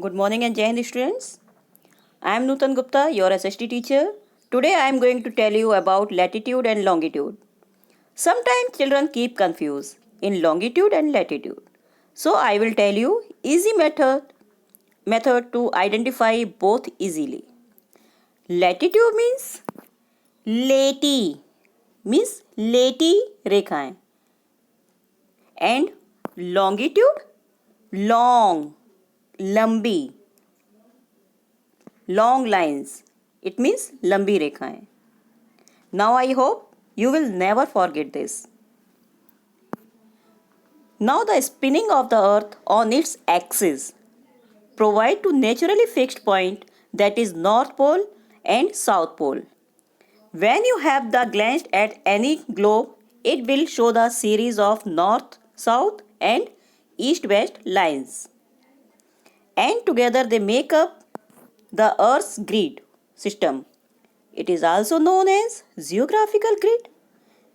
Good morning and Jai Hind students. I am Nutan Gupta, your SST teacher. Today I am going to tell you about latitude and longitude. Sometimes children keep confused in longitude and latitude. So I will tell you easy method to identify both easily. Latitude means लेटी रेखाएं and longitude long लंबी long lines. It means लंबी रेखाएं. Now I hope you will never forget this. Now the spinning of the earth on its axis provide to naturally fixed point, that is North Pole and South Pole. When you have the glance at any globe, it will show the series of north, south and east-west lines. And together they make up the Earth's grid system. It is also known as geographical grid.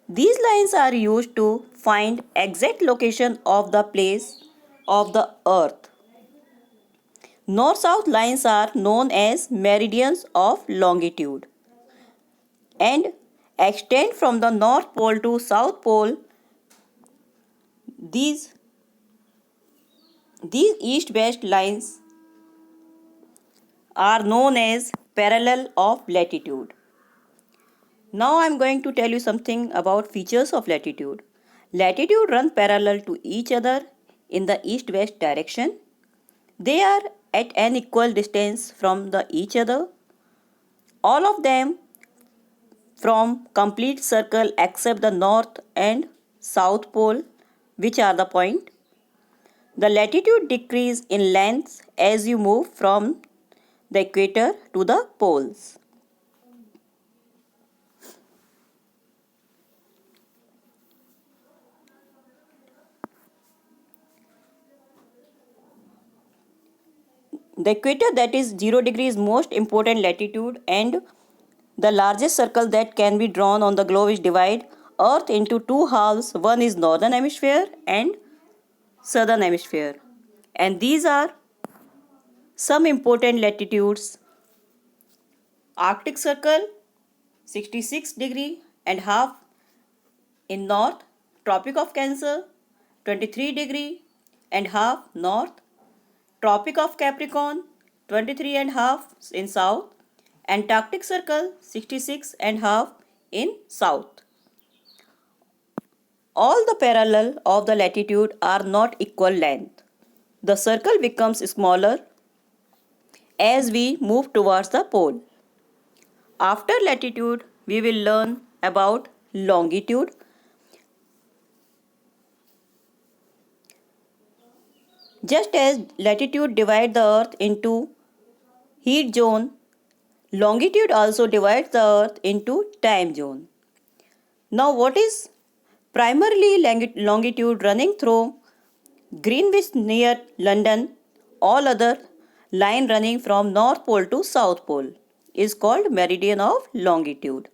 These lines are used to find exact location of the place of the Earth. North-south lines are known as meridians of longitude and extend from the North Pole to South Pole. These east-west lines are known as parallel of latitude. Now I am going to tell you something about features of latitude. Latitude run parallel to each other in the east-west direction. They are at an equal distance from each other. All of them from complete circle except the north and south pole, which are the point. The latitude decrease in length as you move from the equator to the poles. The equator, that is 0 degree, is most important latitude, and the largest circle that can be drawn on the globe is divide Earth into two halves. One is northern hemisphere and southern hemisphere. And these are some important latitudes. Arctic Circle 66 degree and half in north. Tropic of Cancer 23 degree and half north. Tropic of Capricorn 23 and half in south. Antarctic Circle 66 and half in south. All the parallel of the latitude are not equal length. The circle becomes smaller as we move towards the pole. After latitude, we will learn about longitude. Just as latitude divides the earth into heat zone, longitude also divides the earth into time zone. Now what is primarily longitude running through Greenwich near London? All other line running from North Pole to South Pole is called meridian of longitude.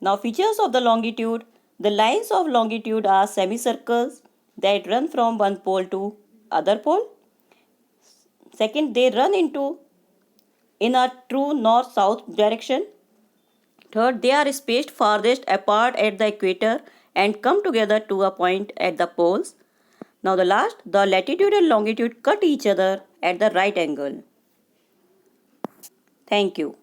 Now features of the longitude. The lines of longitude are semicircles that run from one pole to other pole. Second, they run in a true north-south direction. Third, they are spaced farthest apart at the equator and come together to a point at the poles. Now the last, the latitude and longitude cut each other at the right angle. Thank you.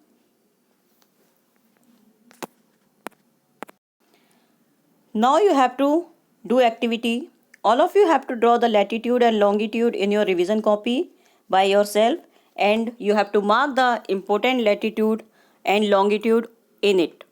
Now you have to do activity. All of you have to draw the latitude and longitude in your revision copy by yourself, and you have to mark the important latitude and longitude in it.